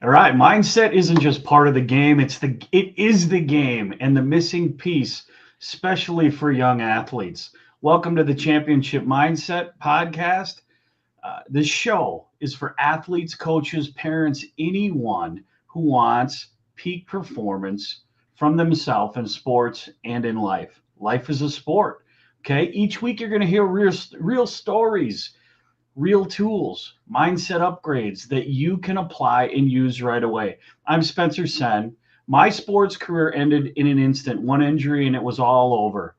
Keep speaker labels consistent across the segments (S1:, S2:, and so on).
S1: All right, mindset isn't just part of the game, it is the game and the missing piece, especially for young athletes. Welcome to the Championship Mindset podcast. This show is for athletes, coaches, parents, anyone who wants peak performance from themselves in sports and in life. Life is a sport. Okay. Each week you're going to hear real stories, real tools, mindset upgrades that you can apply and use right away. I'm Spencer Senn. My sports career ended in an instant, one injury, and it was all over.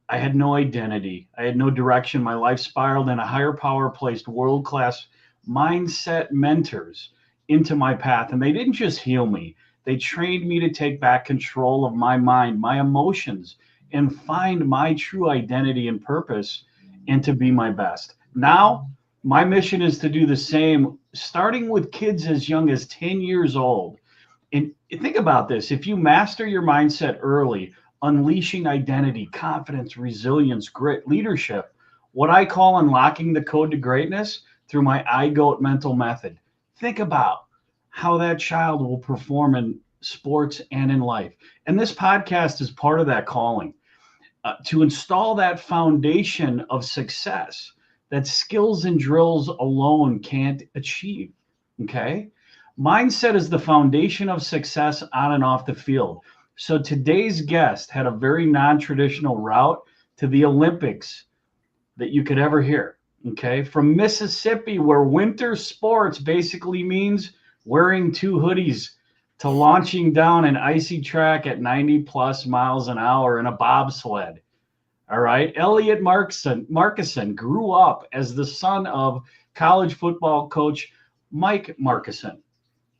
S1: I had no identity. I had no direction. My life spiraled, and a higher power placed world class mindset mentors into my path. And they didn't just heal me, they trained me to take back control of my mind, my emotions, and find my true identity and purpose and to be my best. Now, my mission is to do the same, starting with kids as young as 10 years old. And think about this, if you master your mindset early, unleashing identity, confidence, resilience, grit, leadership, what I call unlocking the code to greatness through my I.G.O.A.T mental method. Think about how that child will perform in sports and in life. And this podcast is part of that calling to install that foundation of success that skills and drills alone can't achieve. Okay. Mindset is the foundation of success on and off the field. So today's guest had a very non-traditional route to the Olympics that you could ever hear. Okay. From Mississippi, where winter sports basically means wearing two hoodies, to launching down an icy track at 90 plus miles an hour in a bobsled. All right. Elliot Markuson grew up as the son of college football coach Mike Markuson.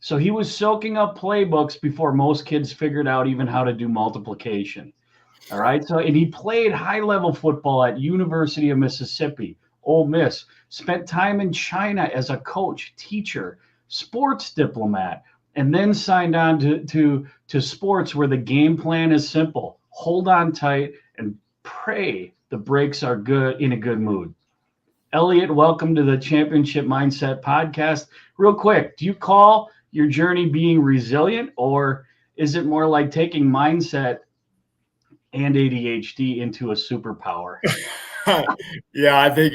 S1: So he was soaking up playbooks before most kids figured out even how to do multiplication. All right. So, and he played high level football at University of Mississippi, Ole Miss, spent time in China as a coach, teacher, sports diplomat, and then signed on to sports where the game plan is simple. Hold on tight and pray the breaks are good in a good mood. Elliot, welcome to the Championship Mindset podcast. Real quick, do you call your journey being resilient, or is it more like taking mindset and ADHD into a superpower?
S2: Yeah, I think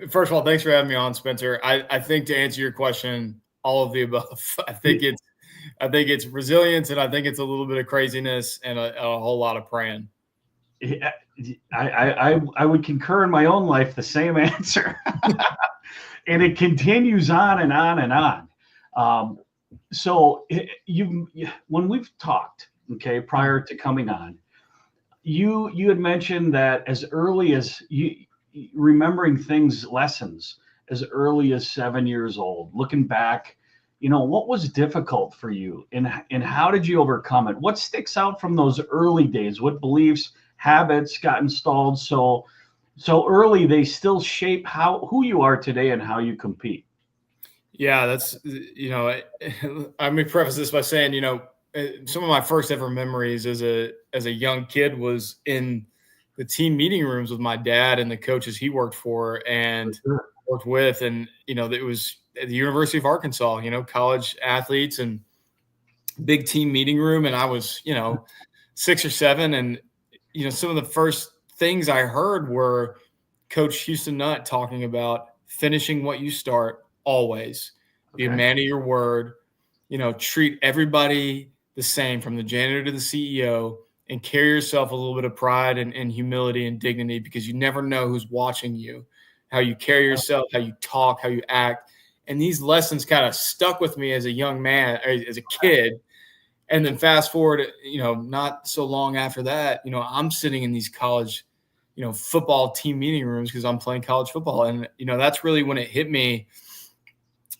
S2: first of all, thanks for having me on, Spencer. I think to answer your question, all of the above. I think it's resilience, and I think it's a little bit of craziness and a whole lot of praying.
S1: Yeah, I would concur in my own life the same answer. And it continues on and on and on. So when we've talked, okay, prior to coming on, you had mentioned that as early as you remembering things, lessons as early as 7 years old, looking back, what was difficult for you and how did you overcome it? What sticks out from those early days? What beliefs, habits got installed so early they still shape who you are today and how you compete?
S2: Yeah, let me preface this by saying, some of my first ever memories as a young kid was in the team meeting rooms with my dad and the coaches he worked for and
S1: Sure.
S2: worked with, and it was at the University of Arkansas, college athletes and big team meeting room, and I was 6 or 7, and some of the first things I heard were Coach Houston Nutt talking about finishing what you start always. Be a
S1: Okay.
S2: man of your word, treat everybody the same from the janitor to the CEO, and carry yourself a little bit of pride and humility and dignity, because you never know who's watching you, how you carry yourself, how you talk, how you act. And these lessons kind of stuck with me as a young man, as a kid. And then fast forward, not so long after that, I'm sitting in these college, football team meeting rooms because I'm playing college football. And, that's really when it hit me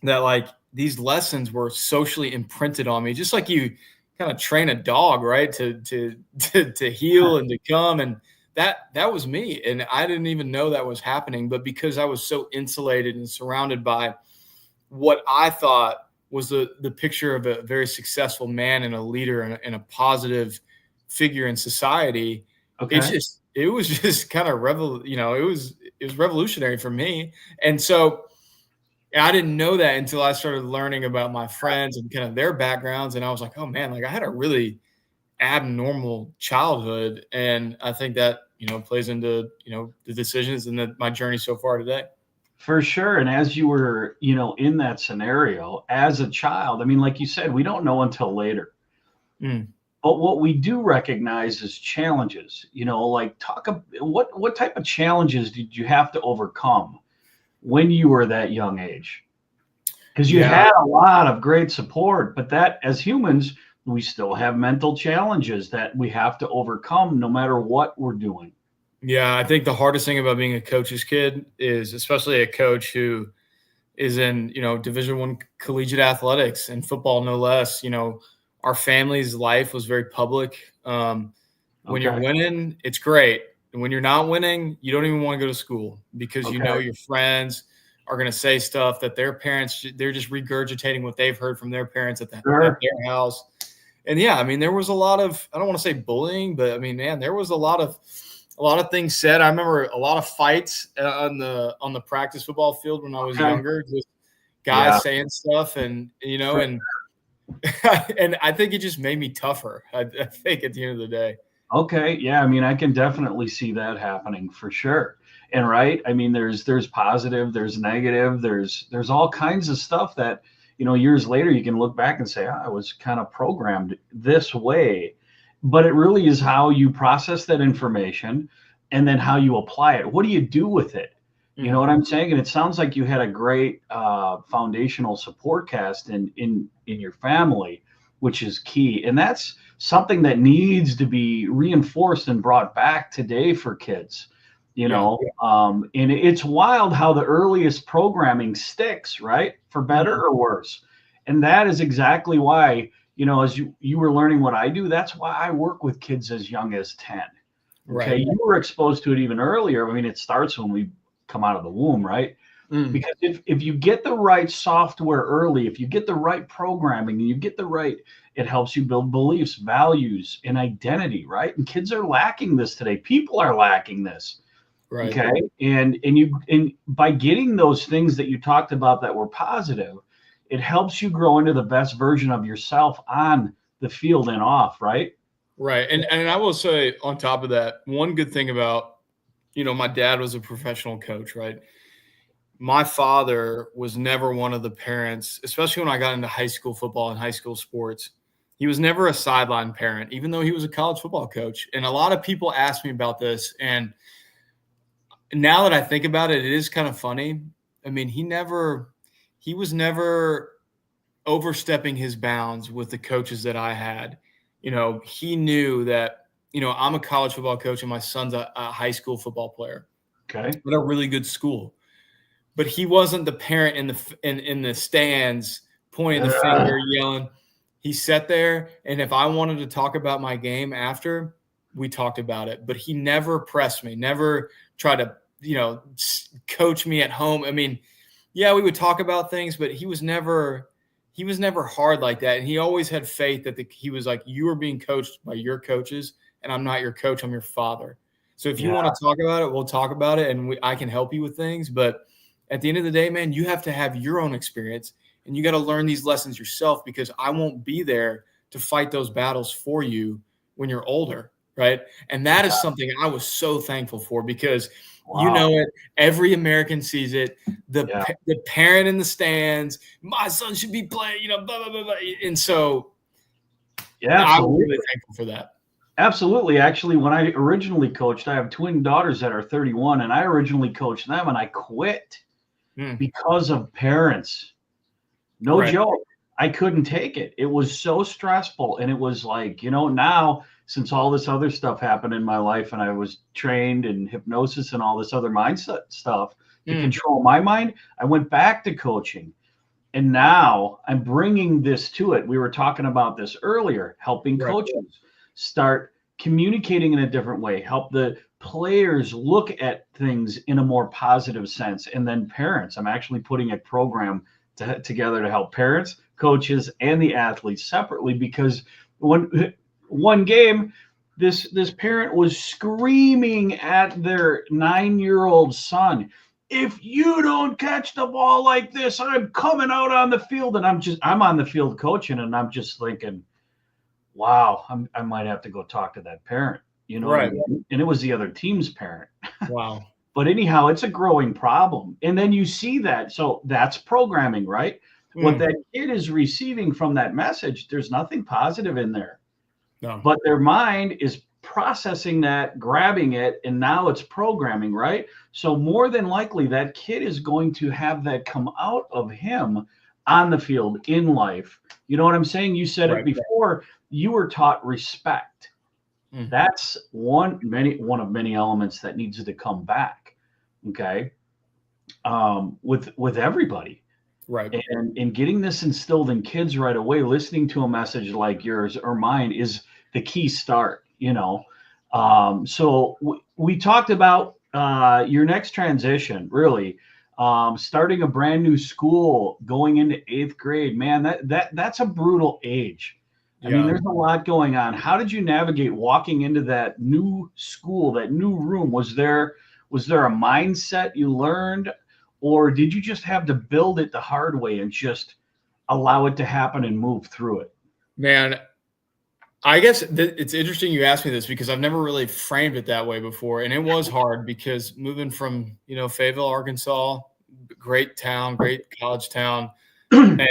S2: that like these lessons were socially imprinted on me, just like you kind of train a dog, right? To heal and to come. And that was me. And I didn't even know that was happening, but because I was so insulated and surrounded by what I thought was the picture of a very successful man and a leader and a positive figure in society.
S1: Okay.
S2: It was just kind of it was revolutionary for me. And so I didn't know that until I started learning about my friends and kind of their backgrounds. And I was like, oh man, like I had a really abnormal childhood. And I think that, plays into, the decisions and my journey so far today.
S1: For sure. And as you were, in that scenario as a child, I mean, like you said, we don't know until later.
S2: Mm.
S1: But what we do recognize is challenges. Like what type of challenges did you have to overcome when you were that young age? Because you
S2: Yeah.
S1: had a lot of great support, but that as humans, we still have mental challenges that we have to overcome no matter what we're doing.
S2: Yeah. I think the hardest thing about being a coach's kid is, especially a coach who is in, Division I collegiate athletics and football, no less. Our family's life was very public. When you're
S1: Okay.
S2: winning, it's great. And when you're not winning, you don't even want to go to school because
S1: Okay.
S2: your friends are going to say stuff that their parents, they're just regurgitating what they've heard from their parents at
S1: Sure.
S2: their house. And yeah, I mean, there was a lot of, I don't want to say bullying, but I mean, man, there was a lot of things said. I remember a lot of fights on the practice football field when I was younger, just guys saying stuff and, and and I think it just made me tougher. I think at the end of the day.
S1: Okay. Yeah. I mean, I can definitely see that happening for sure. And right. I mean, there's positive, there's negative, there's all kinds of stuff that, years later you can look back and say, I was kind of programmed this way. But it really is how you process that information and then how you apply it. What do you do with it? You know what I'm saying? And it sounds like you had a great foundational support cast in your family, which is key. And that's something that needs to be reinforced and brought back today for kids. And it's wild how the earliest programming sticks, right? For better or worse. And that is exactly why, as you were learning what I do, that's why I work with kids as young as 10. Okay.
S2: Right.
S1: You were exposed to it even earlier. I mean, it starts when we come out of the womb, right? Because if you get the right software early, if you get the right programming and you get the right, it helps you build beliefs, values, and identity, right? And kids are lacking this today. People are lacking this.
S2: Right.
S1: Okay. And by getting those things that you talked about that were positive, it helps you grow into the best version of yourself on the field and off, right?
S2: Right. And I will say on top of that, one good thing about, my dad was a professional coach, right? My father was never one of the parents, especially when I got into high school football and high school sports. He was never a sideline parent, even though he was a college football coach. And a lot of people ask me about this. And now that I think about it, it is kind of funny. I mean, he was never overstepping his bounds with the coaches that I had. He knew that, I'm a college football coach and my son's a high school football player.
S1: Okay.
S2: At a really good school. But he wasn't the parent in the stands pointing the finger, yelling. He sat there, and if I wanted to talk about my game after, we talked about it. But he never pressed me, never tried to, coach me at home. I mean, yeah, we would talk about things, but he was never hard like that. And he always had faith that he was like, you are being coached by your coaches, and I'm not your coach, I'm your father. So if you want to talk about it, we'll talk about it, and I can help you with things. But at the end of the day, man, you have to have your own experience, and you got to learn these lessons yourself, because I won't be there to fight those battles for you when you're older, right? And that is something I was so thankful for, because it, every American sees it. The parent in the stands, my son should be playing, blah, blah, blah, blah. And so I was really thankful for that.
S1: Absolutely. Actually, when I originally coached, I have twin daughters that are 31, and I originally coached them, and I quit because of parents. No joke. I couldn't take it. It was so stressful. And it was like, now since all this other stuff happened in my life and I was trained in hypnosis and all this other mindset stuff to control my mind, I went back to coaching. And now I'm bringing this to it. We were talking about this earlier, helping coaches start communicating in a different way, help the players look at things in a more positive sense. And then parents, I'm actually putting a program together to help parents, coaches, and the athletes separately, because one game, this parent was screaming at their 9-year-old son, if you don't catch the ball like this, I'm coming out on the field. And I'm on the field coaching, and I'm just thinking, wow, I might have to go talk to that parent. You know what I
S2: Right.
S1: mean? And it was the other team's parent.
S2: Wow.
S1: But anyhow, it's a growing problem. And then you see that. So that's programming, right? What that kid is receiving from that message, there's nothing positive in there.
S2: No.
S1: But their mind is processing that, grabbing it, and now it's programming, right? So more than likely, that kid is going to have that come out of him on the field in life. You know what I'm saying? You said it before. You were taught respect. That's one of many elements that needs to come back. Okay, with everybody.
S2: Right.
S1: And getting this instilled in kids right away, listening to a message like yours or mine is the key start, you know. So we talked about your next transition, really, starting a brand new school, going into 8th grade. Man, that's a brutal age. I mean, there's a lot going on. How did you navigate walking into that new school, that new room? Was there a mindset you learned, or did you just have to build it the hard way and just allow it to happen and move through it?
S2: Man, I guess it's interesting you asked me this because I've never really framed it that way before. And it was hard because moving from, Fayetteville, Arkansas, great town, great college town, and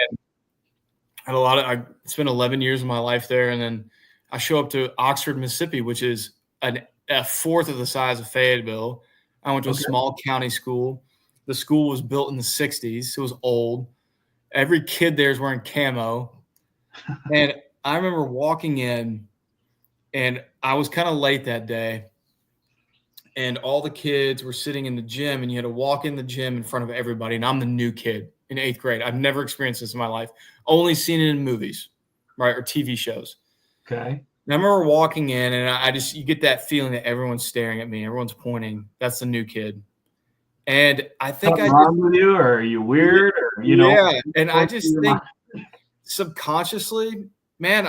S2: had I spent 11 years of my life there. And then I show up to Oxford, Mississippi, which is a fourth of the size of Fayetteville. I went to a small county school. The school was built in the 60s. So it was old. Every kid there is wearing camo. And I remember walking in, and I was kind of late that day. And all the kids were sitting in the gym, and you had to walk in the gym in front of everybody. And I'm the new kid in 8th grade. I've never experienced this in my life. Only seen it in movies, right, or TV shows.
S1: Okay.
S2: And I remember walking in, and you get that feeling that everyone's staring at me. Everyone's pointing. That's the new kid. And I think
S1: Something wrong with you, or are you weird, or
S2: Yeah, and I just think subconsciously, man,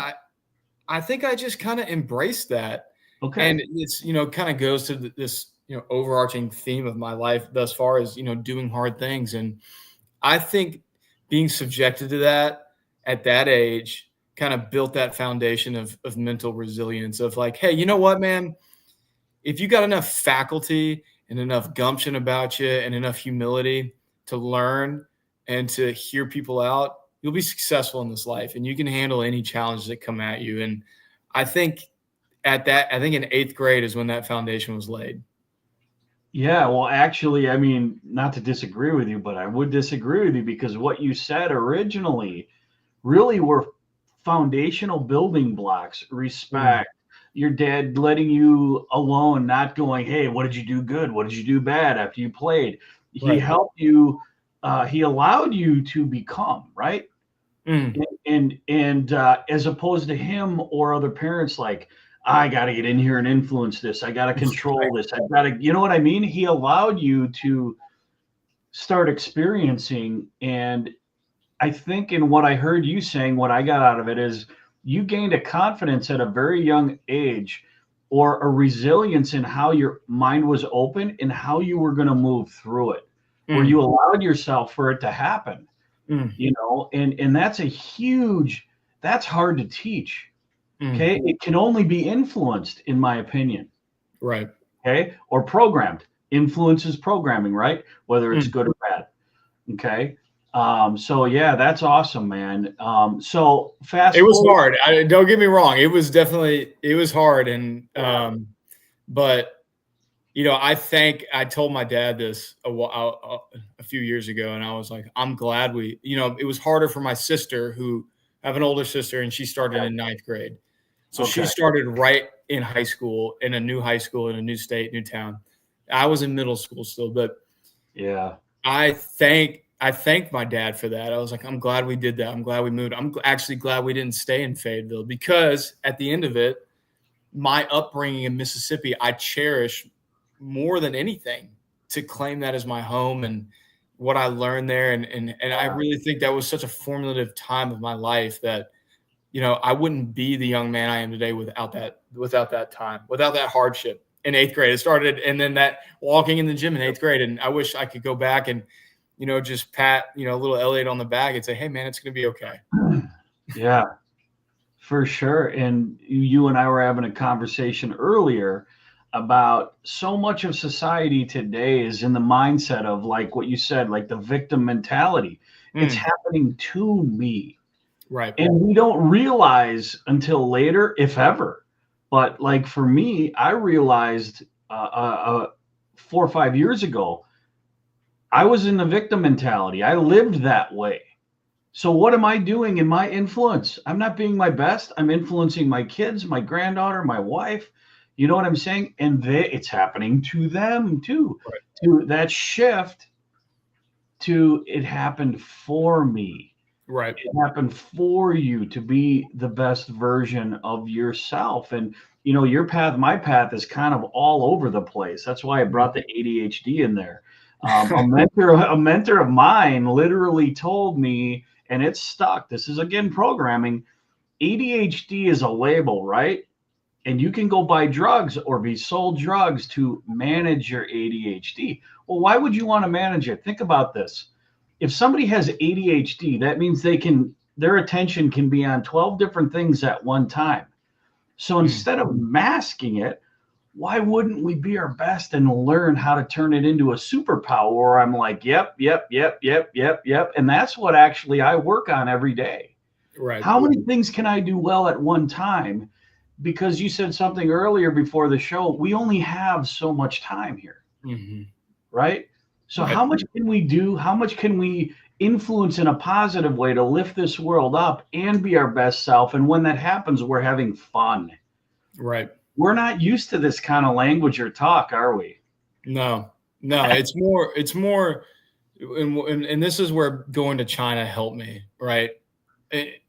S2: I think I just kind of embraced that.
S1: Okay.
S2: And it's, kind of goes to this, overarching theme of my life thus far is, doing hard things. And I think being subjected to that at that age kind of built that foundation of mental resilience of like, hey, you know what, man, if you got enough faculty and enough gumption about you and enough humility to learn and to hear people out, you'll be successful in this life and you can handle any challenges that come at you. And I think in 8th grade is when that foundation was laid.
S1: Yeah, well, actually, I mean, not to disagree with you, but I would disagree with you because what you said originally really were foundational building blocks. Respect, your dad letting you alone, not going, hey, what did you do good? What did you do bad after you played? He helped you. He allowed you to become, right? And as opposed to him or other parents like, I got to get in here and influence this. I got to control this. I got to, you know what I mean? He allowed you to start experiencing. And I think in what I heard you saying, what I got out of it is you gained a confidence at a very young age or a resilience in how your mind was open and how you were going to move through it, where you allowed yourself for it to happen, and that's that's hard to teach. Okay. It can only be influenced, in my opinion.
S2: Right.
S1: Okay. Or programmed. Influence is programming, right? Whether it's good or bad. Okay. So yeah, that's awesome, man. So fast.
S2: It was hard. Don't get me wrong. It was hard. And, but I told my dad this a few years ago, and I was like, I'm glad it was harder for my sister I have an older sister, and she started in 9th grade. So she started right in high school, in a new high school, in a new state, new town. I was in middle school still, but
S1: yeah,
S2: I thanked my dad for that. I was like, I'm glad we did that. I'm glad we moved. I'm actually glad we didn't stay in Fayetteville because at the end of it, my upbringing in Mississippi, I cherish more than anything to claim that as my home and what I learned there. And I really think that was such a formative time of my life that, I wouldn't be the young man I am today without that time, without that hardship. in 8th grade. It started, and then that walking in the gym in 8th grade. And I wish I could go back and, just pat, little Elliot on the back and say, hey, man, it's going to be okay.
S1: Yeah, for sure. And you and I were having a conversation earlier about so much of society today is in the mindset of, like what you said, like the victim mentality. It's happening to me.
S2: Right.
S1: And we don't realize until later, if ever. But like for me, I realized 4 or 5 years ago, I was in the victim mentality. I lived that way. So what am I doing in my influence? I'm not being my best. I'm influencing my kids, my granddaughter, my wife. You know what I'm saying? And it's happening to them too.
S2: Right.
S1: To that shift to it happened for me.
S2: Right.
S1: It happened for you to be the best version of yourself. And your path, my path is kind of all over the place. That's why I brought the ADHD in there. A mentor of mine literally told me, and it's stuck. This is again programming. ADHD is a label, right? And you can go buy drugs or be sold drugs to manage your ADHD. Well, why would you want to manage it? Think about this. If somebody has ADHD, that means their attention can be on 12 different things at one time. So instead of masking it, why wouldn't we be our best and learn how to turn it into a superpower where I'm like, yep. And that's what actually I work on every day.
S2: Right.
S1: How many things can I do well at one time? Because you said something earlier before the show, we only have so much time here, right? So how much can we do? How much can we influence in a positive way to lift this world up and be our best self? And when that happens, we're having fun.
S2: Right.
S1: We're not used to this kind of language or talk, are we?
S2: No, it's more, and this is where going to China helped me, right?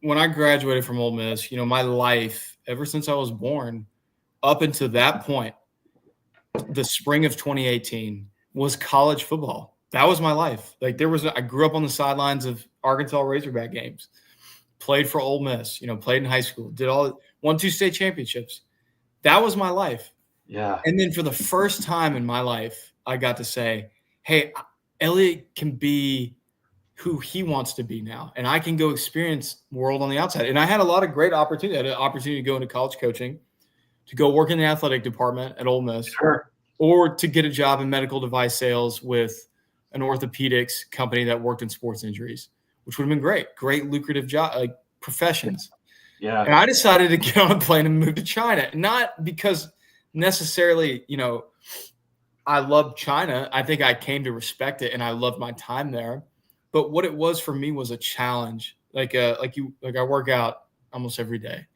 S2: When I graduated from Ole Miss, my life, ever since I was born, up until that point, the spring of 2018 was college football. That was my life. Like I grew up on the sidelines of Arkansas Razorback games, played for Ole Miss, played in high school, won 2 state championships. That was my life.
S1: Yeah.
S2: And then for the first time in my life, I got to say, hey, Elliot can be who he wants to be now. And I can go experience the world on the outside. And I had a lot of great opportunity. I had an opportunity to go into college coaching, to go work in the athletic department at Ole Miss, or to get a job in medical device sales with an orthopedics company that worked in sports injuries, which would have been great lucrative job, like professions.
S1: Yeah.
S2: And I decided to get on a plane and move to China, not because necessarily, I love China. I think I came to respect it and I loved my time there. But what it was for me was a challenge. Like I work out almost every day.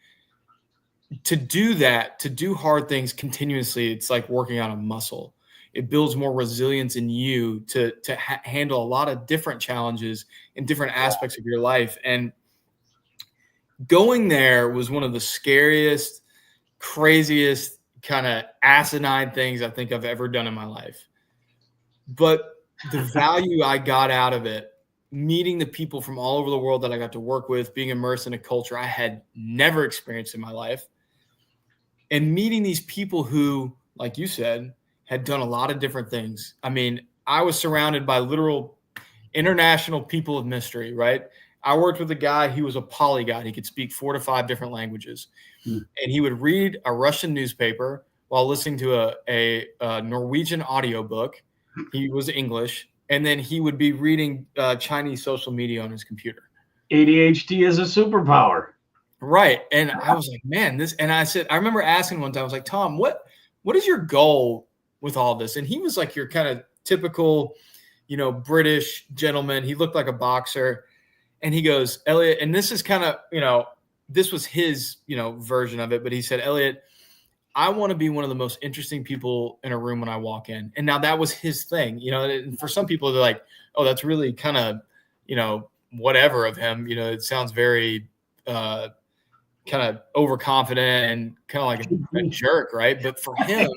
S2: To do that, to do hard things continuously, it's like working on a muscle. It builds more resilience in you to handle a lot of different challenges in different aspects of your life. And going there was one of the scariest, craziest, kind of asinine things I think I've ever done in my life. But the value I got out of it, meeting the people from all over the world that I got to work with, being immersed in a culture I had never experienced in my life, and meeting these people who, like you said, had done a lot of different things. I mean, I was surrounded by literal international people of mystery, right? I worked with a guy, he was a polyglot. He could speak 4 to 5 different languages. And he would read a Russian newspaper while listening to a Norwegian audiobook. He was English. And then he would be reading Chinese social media on his computer.
S1: ADHD is a superpower.
S2: Right. And I was like, man, and I remember asking one time, I was like, Tom, what is your goal with all this? And he was like your kind of typical, British gentleman. He looked like a boxer. And he goes, Elliot, and this is kind of, this was his, version of it. But he said, Elliot, I want to be one of the most interesting people in a room when I walk in. And now that was his thing, and for some people, they're like, oh, that's really kind of, whatever of him. It sounds very kind of overconfident and kind of like a jerk, right? But for him,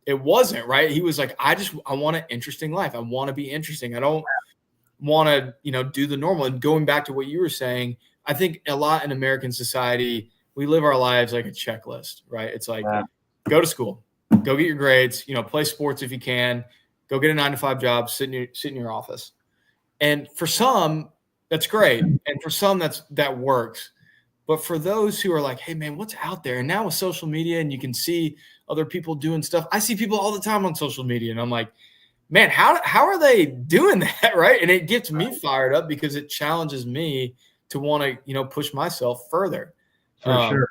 S2: it wasn't, right? He was like, I want an interesting life. I want to be interesting. I don't want to, do the normal. And going back to what you were saying, I think a lot in American society, we live our lives like a checklist, right? It's like, go to school, go get your grades, play sports if you can, go get a 9-to-5 job, sit in your office. And for some, that's great. And for some, that works. But for those who are like, hey, man, what's out there? And now with social media and you can see other people doing stuff. I see people all the time on social media and I'm like, man, how are they doing that, right? And it gets me fired up because it challenges me to want to, push myself further.
S1: For sure.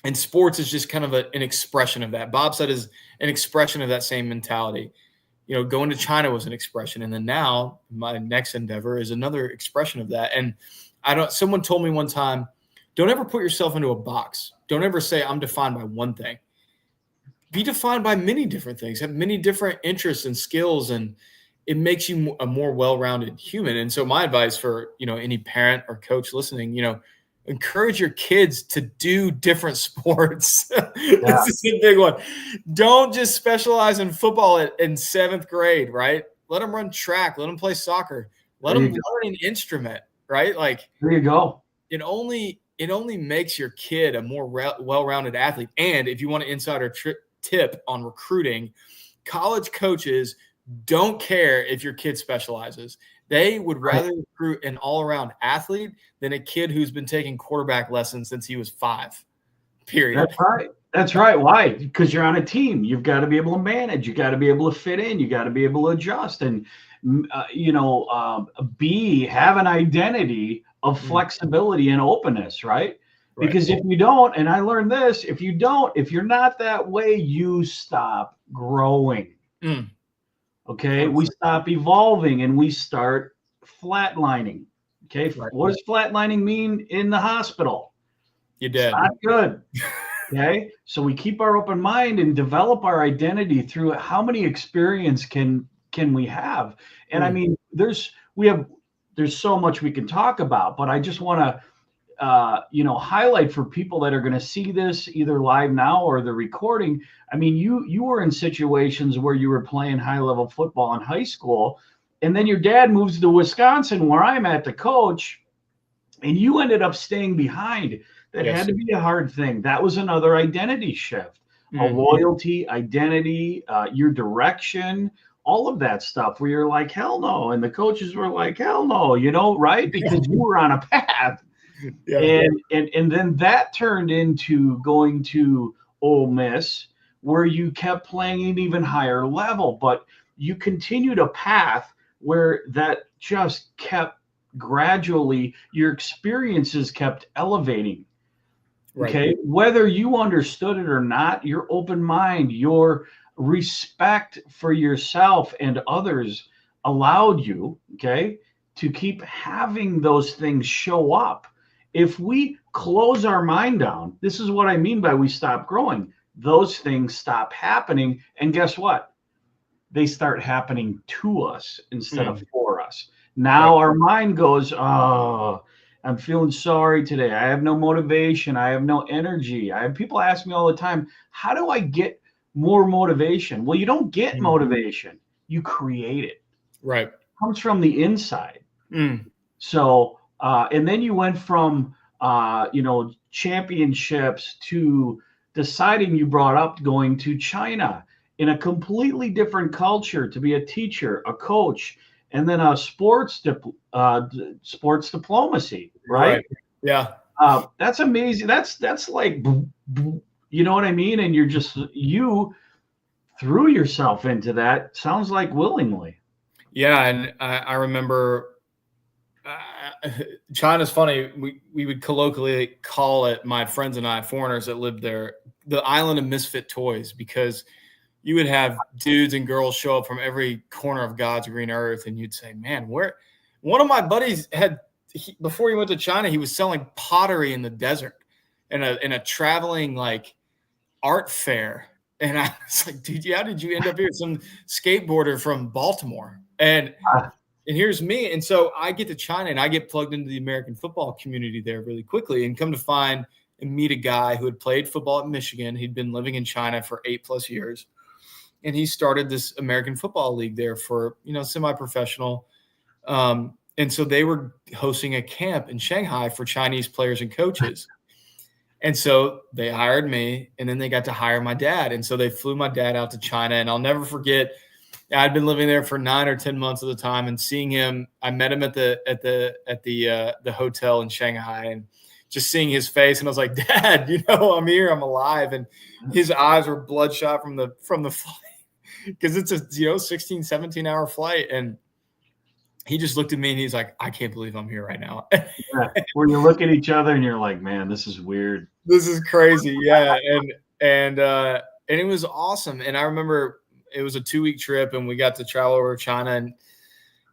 S2: And sports is just kind of an expression of that. Bobsled is an expression of that same mentality. Going to China was an expression. And then now my next endeavor is another expression of that. And someone told me one time, don't ever put yourself into a box. Don't ever say I'm defined by one thing. Be defined by many different things, have many different interests and skills, and it makes you a more well-rounded human. And so my advice for, any parent or coach listening, encourage your kids to do different sports. This is a big one. Don't just specialize in football in 7th grade, right? Let them run track. Let them play soccer. Let them learn an instrument, right? Like,
S1: there you go.
S2: It only makes your kid a more well-rounded athlete. And if you want an insider tip on recruiting, college coaches don't care if your kid specializes. They would rather recruit an all-around athlete than a kid who's been taking quarterback lessons since he was 5, period.
S1: That's right. Why? Because you're on a team. You've got to be able to manage. You got to be able to fit in. You got to be able to adjust and, have an identity of flexibility and openness, right? Because if you don't, and I learned this, if you're not that way, you stop growing. Okay. We stop evolving and we start flatlining. Okay. What does flatlining mean in the hospital?
S2: You're dead.
S1: It's not good. Okay. So we keep our open mind and develop our identity through it. How many experience can we have? And I mean, there's so much we can talk about, but I just want to, highlight for people that are going to see this either live now or the recording. I mean, you were in situations where you were playing high level football in high school, and then your dad moves to Wisconsin where I'm at to coach, and you ended up staying behind. That had to be a hard thing. That was another identity shift, a loyalty, identity, your direction, all of that stuff where you're like, hell no. And the coaches were like, hell no, right? Because you were on a path. And then that turned into going to Ole Miss, where you kept playing an even higher level, but you continued a path where that just kept gradually, your experiences kept elevating. Okay, whether you understood it or not, your open mind, your respect for yourself and others allowed you, to keep having those things show up. If we close our mind down, this is what I mean by we stop growing. Those things stop happening. And guess what? They start happening to us instead of for us. Now our mind goes, oh, I'm feeling sorry today. I have no motivation. I have no energy. I have people ask me all the time, how do I get more motivation? Well, you don't get motivation. You create it.
S2: Right.
S1: It comes from the inside. So, and then you went from, championships to deciding you brought up going to China in a completely different culture to be a teacher, a coach, and then a sports diplomacy, right?
S2: Yeah.
S1: That's amazing. That's like, you know what I mean? And you threw yourself into that. Sounds like willingly.
S2: Yeah. And I remember China's funny. We would colloquially call it, my friends and I, foreigners that lived there, the island of misfit toys, because you would have dudes and girls show up from every corner of God's green earth, and you'd say, man, one of my buddies before he went to China, he was selling pottery in the desert in a traveling like art fair. And I was like, dude, how did you end up here? Some skateboarder from Baltimore. And here's me. And so I get to China and I get plugged into the American football community there really quickly, and come to find and meet a guy who had played football at Michigan. He'd been living in China for 8+ years. And he started this American football league there for, semi-professional. And so they were hosting a camp in Shanghai for Chinese players and coaches. And so they hired me, and then they got to hire my dad. And so they flew my dad out to China. And I'll never forget, I'd been living there for 9 or 10 months at the time, and seeing him, I met him at the hotel in Shanghai, and just seeing his face. And I was like, Dad, I'm here, I'm alive. And his eyes were bloodshot from the flight, because it's a 16, 17 hour flight. And he just looked at me and he's like, I can't believe I'm here right now.
S1: Yeah. Where you look at each other and you're like, man, this is weird.
S2: This is crazy. Yeah. And it was awesome. And I remember it was a 2-week trip, and we got to travel over China,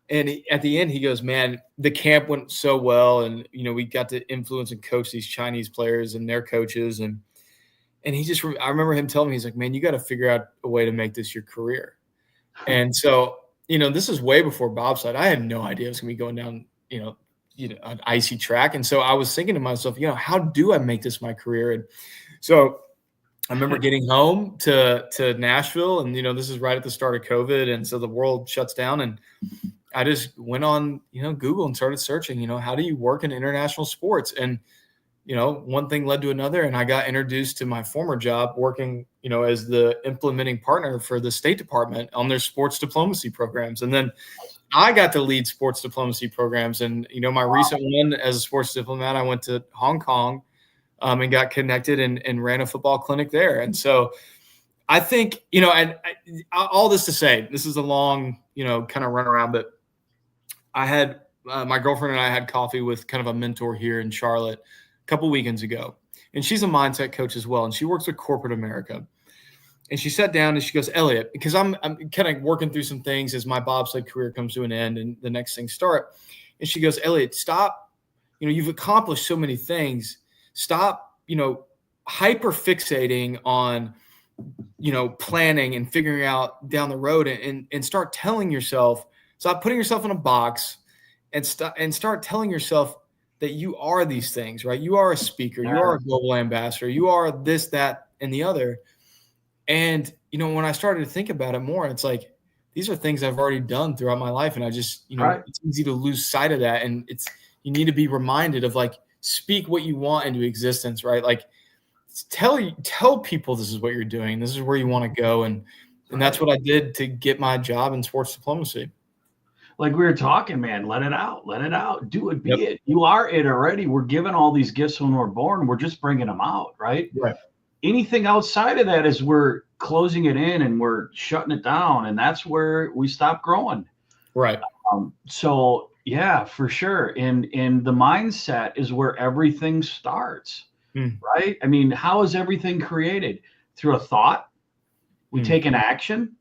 S2: and at the end he goes, man, the camp went so well. And, we got to influence and coach these Chinese players and their coaches. And I remember him telling me, he's like, man, you got to figure out a way to make this your career. And so, this is way before bobsled. I had no idea it was going to be going down, an icy track. And so I was thinking to myself, how do I make this my career? And so I remember getting home to Nashville, and, this is right at the start of COVID. And so the world shuts down, and I just went on, Google and started searching, how do you work in international sports? And, one thing led to another, and I got introduced to my former job working, as the implementing partner for the State Department on their sports diplomacy programs. And then I got to lead sports diplomacy programs. And, my recent one as a sports diplomat, I went to Hong Kong and got connected and ran a football clinic there. And so I think, and all this to say, this is a long, kind of run around, but I had my girlfriend and I had coffee with kind of a mentor here in Charlotte a couple weekends ago. And she's a mindset coach as well, and she works with corporate America. And she sat down and she goes, Elliot, because I'm kind of working through some things as my bobsled career comes to an end and the next things start. And she goes, Elliot, stop. You've accomplished so many things. Stop, hyper fixating on, planning and figuring out down the road, and start telling yourself, stop putting yourself in a box, and start telling yourself that you are these things, right? You are a speaker, you are a global ambassador, you are this, that, and the other. And, when I started to think about it more, it's like, these are things I've already done throughout my life. And I just, It's easy to lose sight of that. And you need to be reminded of, like, speak what you want into existence, right? Like, tell people this is what you're doing. This is where you want to go. And that's what I did to get my job in sports diplomacy.
S1: Like we were talking, man, let it out, do it, be it. You are it already. We're given all these gifts when we're born. We're just bringing them out, right?
S2: Right.
S1: Anything outside of that is we're closing it in and we're shutting it down. And that's where we stop growing.
S2: Right.
S1: So yeah, for sure. And the mindset is where everything starts, right? I mean, how is everything created? Through a thought. We take an action.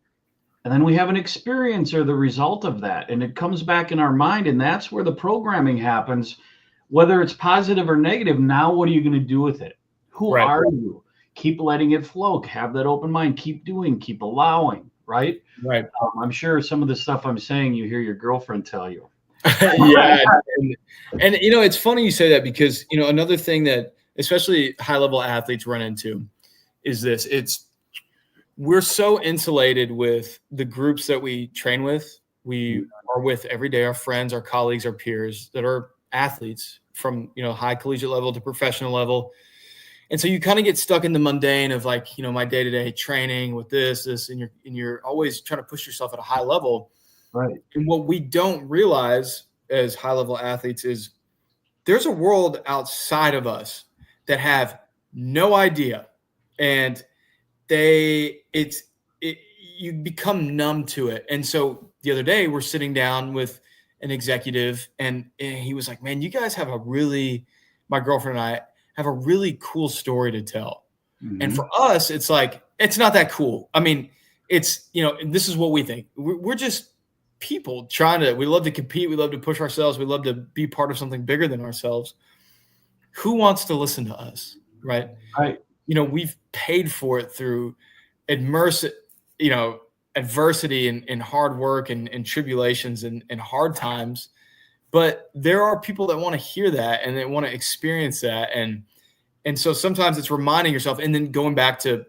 S1: And then we have an experience or the result of that. And it comes back in our mind. And that's where the programming happens, whether it's positive or negative. Now, what are you going to do with it? Who are you? Keep letting it flow. Have that open mind. Keep doing, keep allowing, right?
S2: Right.
S1: I'm sure some of the stuff I'm saying, you hear your girlfriend tell you.
S2: Yeah. And, it's funny you say that, because, another thing that especially high level athletes run into is this. We're so insulated with the groups that we train with. We are with every day, our friends, our colleagues, our peers that are athletes from, high collegiate level to professional level. And so you kind of get stuck in the mundane of, like, my day-to-day training with this, and you're always trying to push yourself at a high level.
S1: Right.
S2: And what we don't realize as high level athletes is there's a world outside of us that have no idea. And you become numb to it. And so the other day we're sitting down with an executive, and he was like, man, you guys have my girlfriend and I have a really cool story to tell. And for us, it's like, it's not that cool. I mean, it's, this is what we think. We're just people we love to compete. We love to push ourselves. We love to be part of something bigger than ourselves. Who wants to listen to us? Right.
S1: Right.
S2: We've paid for it through adversity and hard work and tribulations and hard times. But there are people that want to hear that and they want to experience that. And so sometimes it's reminding yourself, and then going back to,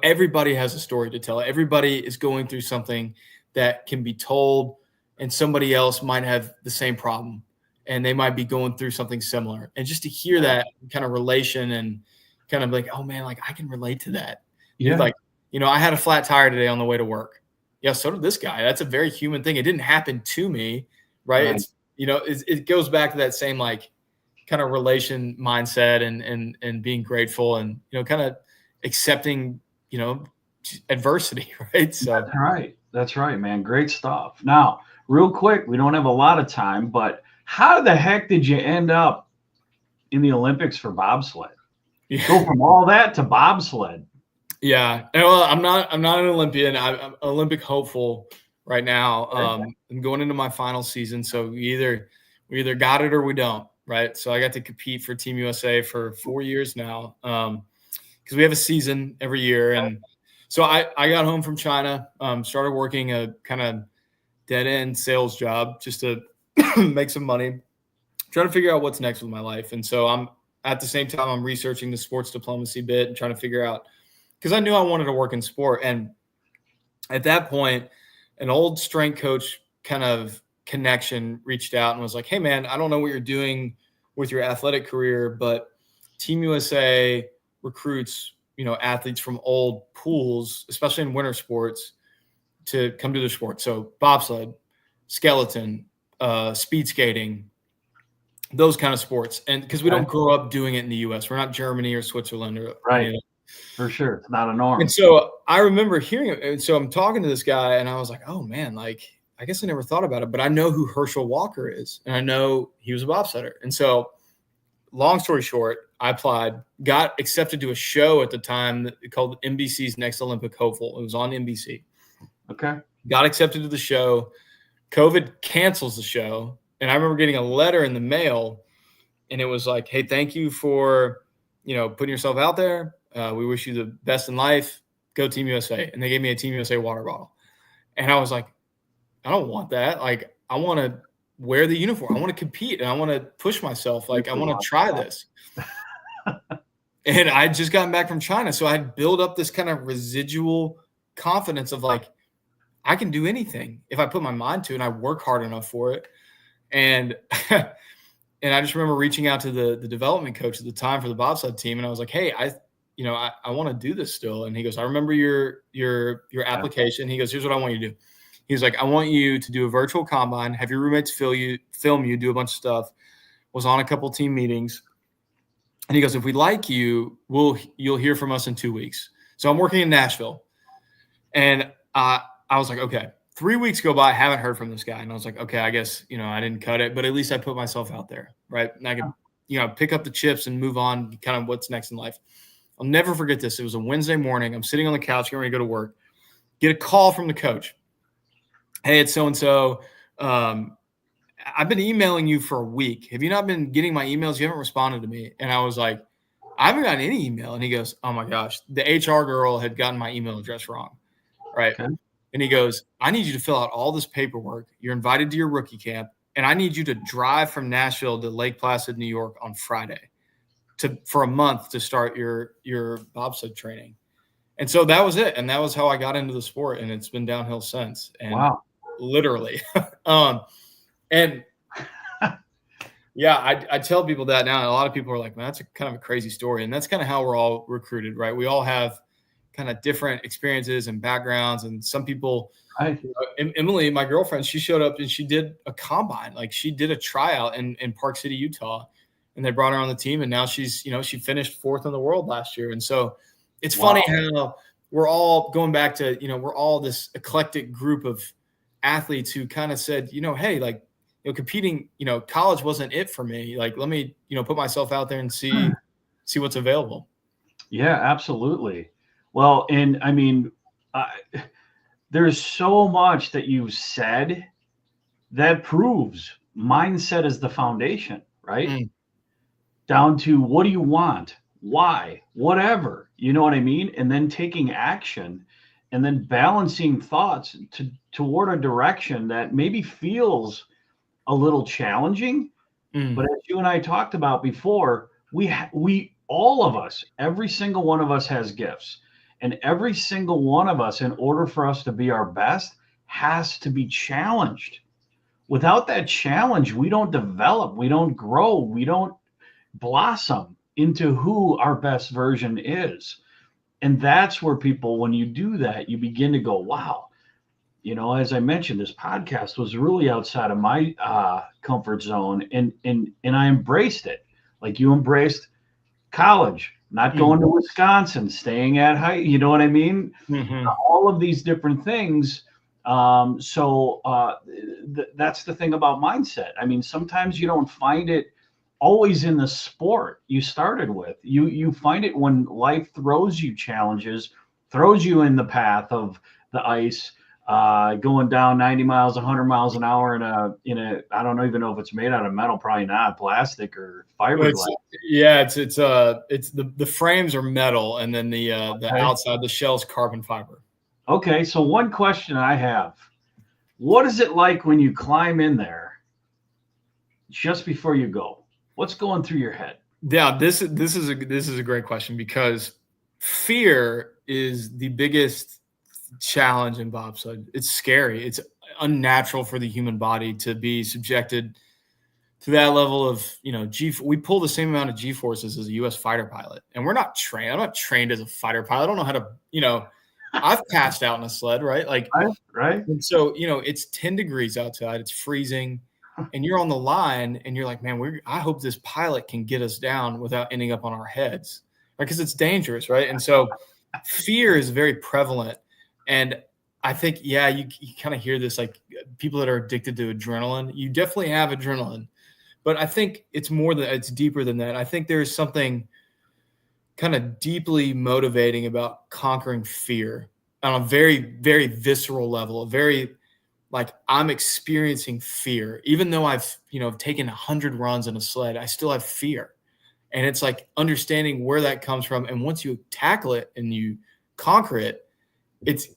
S2: everybody has a story to tell. Everybody is going through something that can be told, and somebody else might have the same problem. and they might be going through something similar. And just to hear that kind of relation and kind of like, oh man, like I can relate to that.
S1: Yeah.
S2: Like, I had a flat tire today on the way to work. Yeah. So did this guy. That's a very human thing. It didn't happen to me. Right. It's, it goes back to that same, like, kind of relation mindset and being grateful and, kind of accepting, adversity. Right. So
S1: That's right, man. Great stuff. Now, real quick, we don't have a lot of time, but how the heck did you end up in the Olympics for bobsled? Go from all that to bobsled.
S2: Yeah. Well, I'm not an Olympian. I'm Olympic hopeful right now. I'm going into my final season. So we either got it or we don't. Right. So I got to compete for Team USA for 4 years now. Because we have a season every year. And so I got home from China, started working a kind of dead-end sales job just to make some money, trying to figure out what's next with my life. And so I'm at the same time, I'm researching the sports diplomacy bit and trying to figure out, because I knew I wanted to work in sport. And at that point, an old strength coach kind of connection reached out and was like, hey, man, I don't know what you're doing with your athletic career, but Team USA recruits, athletes from old pools, especially in winter sports, to come to their sport. So bobsled, skeleton, speed skating, those kind of sports. And because we don't grow up doing it in the U.S., we're not Germany or Switzerland or
S1: For sure, it's not a norm.
S2: And so I remember hearing it. And so I'm talking to this guy, and I was like, "Oh man, like I guess I never thought about it, but I know who Herschel Walker is, and I know he was a bobsledder." And so, long story short, I applied, got accepted to a show at the time called NBC's Next Olympic Hopeful. It was on NBC.
S1: Okay.
S2: Got accepted to the show. COVID cancels the show, and I remember getting a letter in the mail, and it was like, "Hey, thank you for putting yourself out there. We wish you the best in life. Go Team USA." And they gave me a Team USA water bottle. And I was like, I don't want that. Like, I want to wear the uniform. I want to compete and I want to push myself. Like, I want to try this. And I just gotten back from China. So I'd build up this kind of residual confidence of like, I can do anything if I put my mind to it and I work hard enough for it. And and I just remember reaching out to the development coach at the time for the bobsled team. And I was like, hey, I want to do this still. And he goes, I remember your application. He goes, here's what I want you to do. He's like, I want you to do a virtual combine, have your roommates film you, do a bunch of stuff. Was on a couple team meetings. And he goes, if we like you, you'll hear from us in 2 weeks. So I'm working in Nashville. And I was like, okay, 3 weeks go by, I haven't heard from this guy. And I was like, okay, I guess, I didn't cut it, but at least I put myself out there. Right. And I could, pick up the chips and move on, kind of what's next in life. I'll never forget this. It was a Wednesday morning. I'm sitting on the couch, getting ready to go to work. Get a call from the coach. Hey, it's so-and-so. I've been emailing you for a week. Have you not been getting my emails? You haven't responded to me. And I was like, I haven't gotten any email. And he goes, oh my gosh, the HR girl had gotten my email address wrong. Right. Okay. And he goes, I need you to fill out all this paperwork. You're invited to your rookie camp. And I need you to drive from Nashville to Lake Placid, New York on Friday for a month to start your bobsled training. And so that was it. And that was how I got into the sport. And it's been downhill since. And
S1: wow.
S2: Literally. And yeah, I tell people that now. And a lot of people are like, man, that's a kind of a crazy story. And that's kind of how we're all recruited, right? We all have kind of different experiences and backgrounds. And some people, Emily, my girlfriend, she showed up and she did a combine. Like she did a tryout in Park City, Utah. And they brought her on the team. And now she's, she finished 4th in the world last year. And so it's funny how we're all going back to, we're all this eclectic group of athletes who kind of said, hey, like, competing, college wasn't it for me. Like, let me, put myself out there and see what's available.
S1: Yeah, absolutely. Well, and I mean, there's so much that you said that proves mindset is the foundation, right? Down to what do you want? Why? Whatever, you know what I mean? And then taking action and then balancing thoughts toward a direction that maybe feels a little challenging. But as you and I talked about before, we all of us, every single one of us has gifts. And every single one of us, in order for us to be our best, has to be challenged. Without that challenge, we don't develop, we don't grow, we don't blossom into who our best version is. And that's where people, when you do that, you begin to go, wow, as I mentioned, this podcast was really outside of my comfort zone, and I embraced it. Like you embraced college, not going to Wisconsin, staying at high. You know what I mean?
S2: Mm-hmm.
S1: All of these different things. That's the thing about mindset. I mean, sometimes you don't find it always in the sport you started with. You find it when life throws you challenges, throws you in the path of the ice, going down 90 miles, 100 miles an hour in a I don't even know if it's made out of metal, probably not, plastic or fiberglass.
S2: It's the frames are metal, and then the outside, the shell's carbon fiber.
S1: Okay, so one question I have: what is it like when you climb in there just before you go? What's going through your head?
S2: Yeah, this is a great question, because fear is the biggest challenge in bobsled. It's scary. It's unnatural for the human body to be subjected to that level of, we pull the same amount of G forces as a U.S. fighter pilot, and we're not trained. I'm not trained as a fighter pilot. I don't know how to, I've passed out in a sled, right? Like,
S1: right.
S2: And so, it's 10 degrees outside, it's freezing, and you're on the line, and you're like, man, I hope this pilot can get us down without ending up on our heads, because it's dangerous, right? And so fear is very prevalent. And I think, you kind of hear this, like people that are addicted to adrenaline, you definitely have adrenaline, but I think it's deeper than that. I think there's something kind of deeply motivating about conquering fear on a very, very visceral level, like I'm experiencing fear, even though I've, taken 100 runs in a sled, I still have fear. And it's like understanding where that comes from. And once you tackle it and you conquer it, that's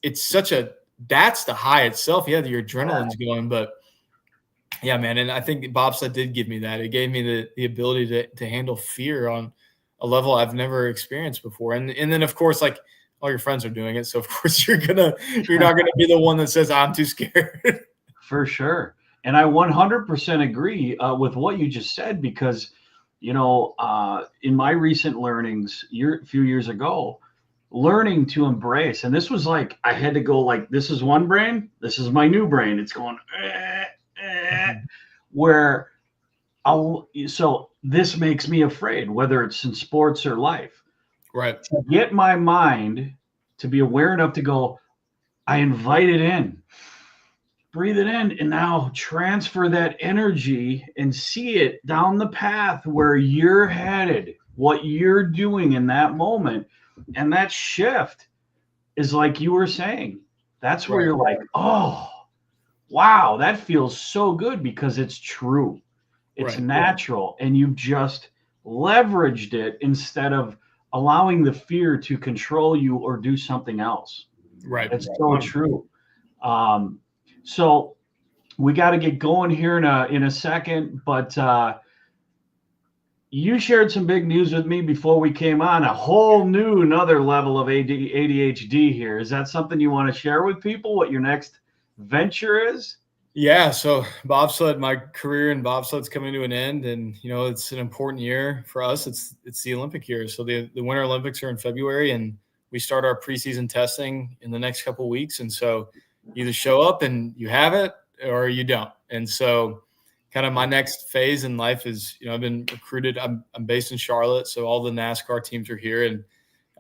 S2: the high itself. Yeah, your adrenaline's going, but yeah, man. And I think bobsled did give me that. It gave me the ability to handle fear on a level I've never experienced before. And then of course, like all your friends are doing it. So of course you're not going to be the one that says I'm too scared.
S1: For sure. And I 100% agree with what you just said, because, in my recent learnings a few years ago, learning to embrace, and this was like, I had to go like, this is one brain, this is my new brain. It's going, where so this makes me afraid, whether it's in sports or life.
S2: Right.
S1: To get my mind to be aware enough to go, I invite it in, breathe it in, and now transfer that energy and see it down the path where you're headed, what you're doing in that moment. And that shift is like you were saying, that's where you're like, oh, wow, that feels so good, because it's true. It's natural, and you've just leveraged it instead of allowing the fear to control you or do something else.
S2: Right.
S1: It's so true. So we got to get going here in a second, but you shared some big news with me before we came on, a whole new another level of ADHD here. Is that something you want to share with people, what your next venture is?
S2: Yeah, so bobsled, my career in bobsled's coming to an end, and it's an important year for us. It's the Olympic year. So the Winter Olympics are in February, and we start our preseason testing in the next couple of weeks. And so you either show up and you have it or you don't. And so kind of my next phase in life is, I've been recruited. I'm based in Charlotte, so all the NASCAR teams are here, and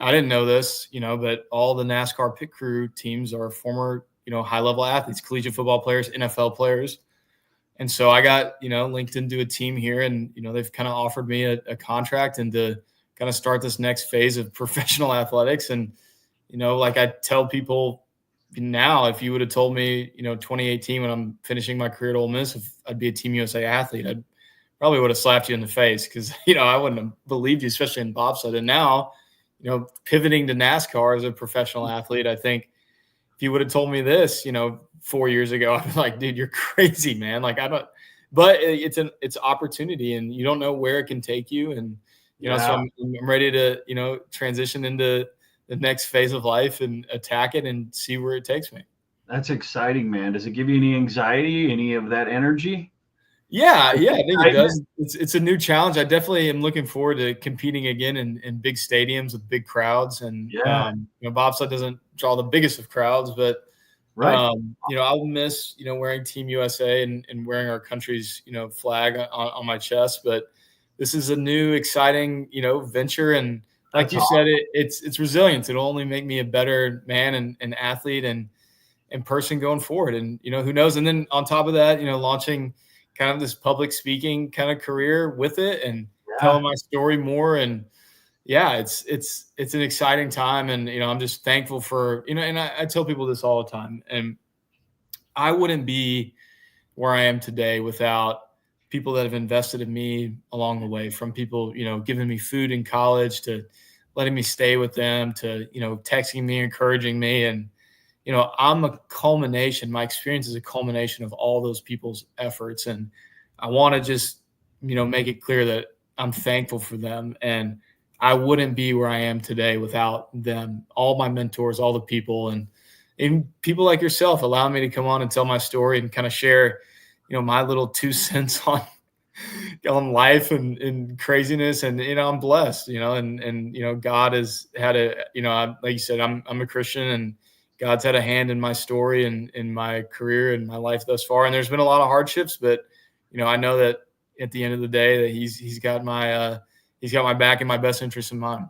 S2: I didn't know this, but all the NASCAR pit crew teams are former high-level athletes, collegiate football players, NFL players. And so I got, linked into a team here, and, they've kind of offered me a contract and to kind of start this next phase of professional athletics. And, like I tell people now, if you would have told me, 2018 when I'm finishing my career at Ole Miss, if I'd be a Team USA athlete, I'd probably would have slapped you in the face, because, I wouldn't have believed you, especially in bobsled. And now, pivoting to NASCAR as a professional athlete, I think, if you would have told me this, 4 years ago, I'd be like, dude, you're crazy, man. Like, but it's opportunity, and you don't know where it can take you. And, so I'm ready to, transition into the next phase of life and attack it and see where it takes me.
S1: That's exciting, man. Does it give you any anxiety, any of that energy?
S2: Yeah,
S1: Like
S2: yeah, I think it does.
S1: excitement?
S2: It's a new challenge. I definitely am looking forward to competing again in big stadiums with big crowds. And
S1: Yeah,
S2: bobsled doesn't draw the biggest of crowds, but
S1: right.
S2: I will miss wearing Team USA and wearing our country's flag on my chest. But this is a new, exciting venture, and like
S1: That's
S2: you said,
S1: awesome.
S2: it's resilience. It'll only make me a better man and athlete and person going forward. And who knows? And then on top of that, launching kind of this public speaking kind of career with it and
S1: Yeah,
S2: telling my story more. And yeah, it's an exciting time. And I'm just thankful for and I tell people this all the time. And I wouldn't be where I am today without people that have invested in me along the way, from people giving me food in college to letting me stay with them to texting me, encouraging me. And I'm a culmination. My experience is a culmination of all those people's efforts. And I want to just, make it clear that I'm thankful for them. And I wouldn't be where I am today without them, all my mentors, all the people, and people like yourself allowing me to come on and tell my story and kind of share, my little 2 cents on life and craziness. And, I'm blessed, and God has had like you said, I'm a Christian, and God's had a hand in my story and in my career and my life thus far. And there's been a lot of hardships, but, I know that at the end of the day that he's got my back and my best interest in mind.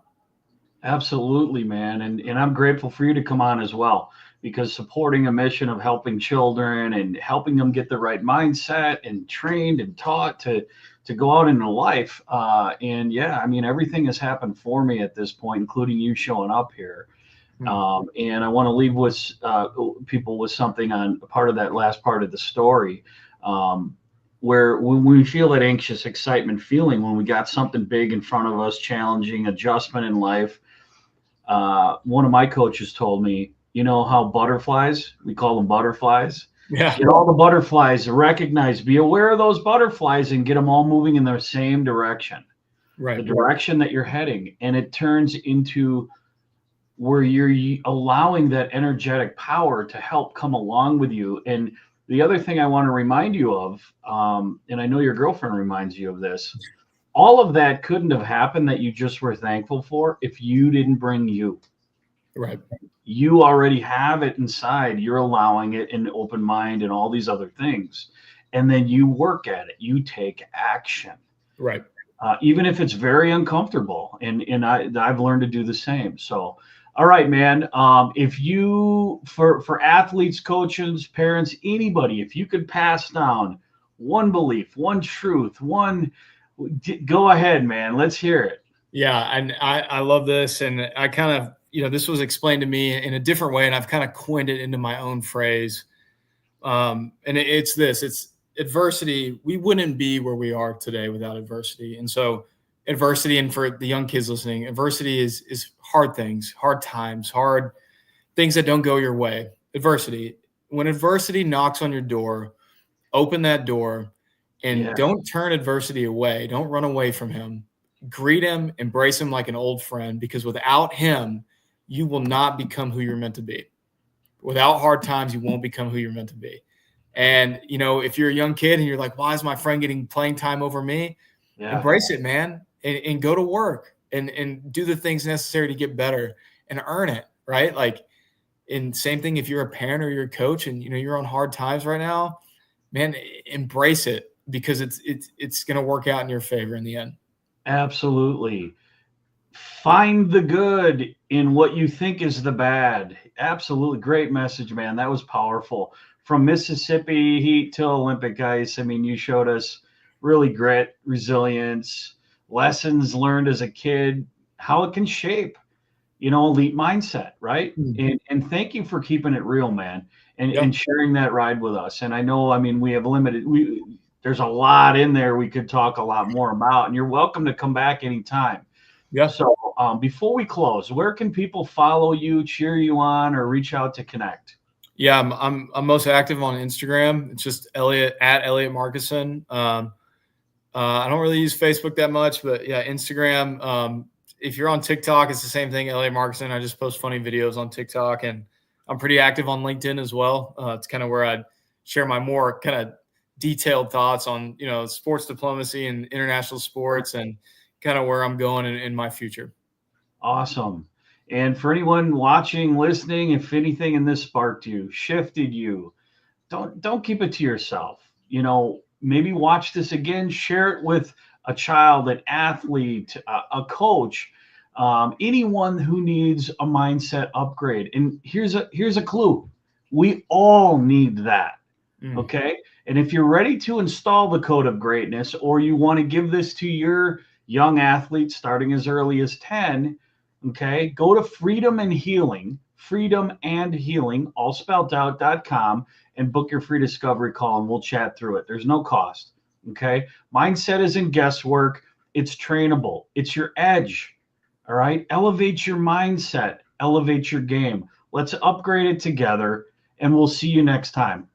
S1: absolutely, man. And I'm grateful for you to come on as well, because supporting a mission of helping children and helping them get the right mindset and trained and taught to go out into life. And yeah, I mean, everything has happened for me at this point, including you showing up here.
S2: Hmm.
S1: And I want to leave with people with something on part of that last part of the story, um, where when we feel that anxious excitement feeling when we got something big in front of us, challenging adjustment in life. One of my coaches told me, you know how butterflies, we call them butterflies,
S2: Yeah.
S1: get all the butterflies, recognize, be aware of those butterflies and get them all moving in the same direction, the
S2: Right.
S1: direction that you're heading. And it turns into where you're allowing that energetic power to help come along with you. And the other thing I want to remind you of, and I know your girlfriend reminds you of this, all of that couldn't have happened that you just were thankful for if you didn't bring you.
S2: Right.
S1: You already have it inside. You're allowing it in open mind and all these other things. And then you work at it, you take action.
S2: Right.
S1: Even if it's very uncomfortable. I've learned to do the same. So, all right, man. If you for athletes, coaches, parents, anybody, if you could pass down one belief, one truth, go ahead, man. Let's hear it.
S2: Yeah. And I love this. And I kind of, this was explained to me in a different way, and I've kind of coined it into my own phrase. And it's adversity. We wouldn't be where we are today without adversity. And so adversity, and for the young kids listening, adversity is hard things, hard times, hard things that don't go your way. Adversity. When adversity knocks on your door, open that door and
S1: Yeah,
S2: don't turn adversity away. Don't run away from him. Greet him, embrace him like an old friend, because without him, you will not become who you're meant to be. Without hard times, you won't become who you're meant to be. And, if you're a young kid and you're like, why is my friend getting playing time over me?
S1: yeah,
S2: Embrace it, man, and go to work and do the things necessary to get better and earn it, right? Like, and same thing if you're a parent or you're a coach and, you're on hard times right now, man, embrace it, because it's going to work out in your favor in the end.
S1: absolutely. Find the good in what you think is the bad. Absolutely great message, man. That was powerful. From Mississippi heat to Olympic ice. I mean, you showed us really grit, resilience, lessons learned as a kid, how it can shape, elite mindset, right?
S2: Mm.
S1: And thank you for keeping it real, man, and
S2: Yep.
S1: sharing that ride with us. And I know, I mean, we have limited there's a lot in there we could talk a lot more about, and you're welcome to come back anytime.
S2: Yeah.
S1: So, before we close, where can people follow you, cheer you on, or reach out to connect?
S2: Yeah. I'm most active on Instagram. It's just Elliot at Elliot Markuson. I don't really use Facebook that much, but yeah, Instagram. If you're on TikTok, it's the same thing, Elliot Markuson. I just post funny videos on TikTok, and I'm pretty active on LinkedIn as well. It's kind of where I share my more kind of detailed thoughts on, sports diplomacy and international sports and kind of where I'm going in my future.
S1: Awesome. And for anyone watching, listening, if anything in this sparked you, shifted you, don't keep it to yourself. Maybe watch this again, share it with a child, an athlete, a coach, anyone who needs a mindset upgrade. And here's a clue: we all need that. Okay. And if you're ready to install the code of greatness, or you want to give this to your young athletes starting as early as 10, okay, go to freedom and healing, all spelled out.com, and book your free discovery call, and we'll chat through it. There's no cost. Okay. Mindset isn't guesswork. It's trainable. It's your edge. All right. Elevate your mindset, elevate your game. Let's upgrade it together, and we'll see you next time.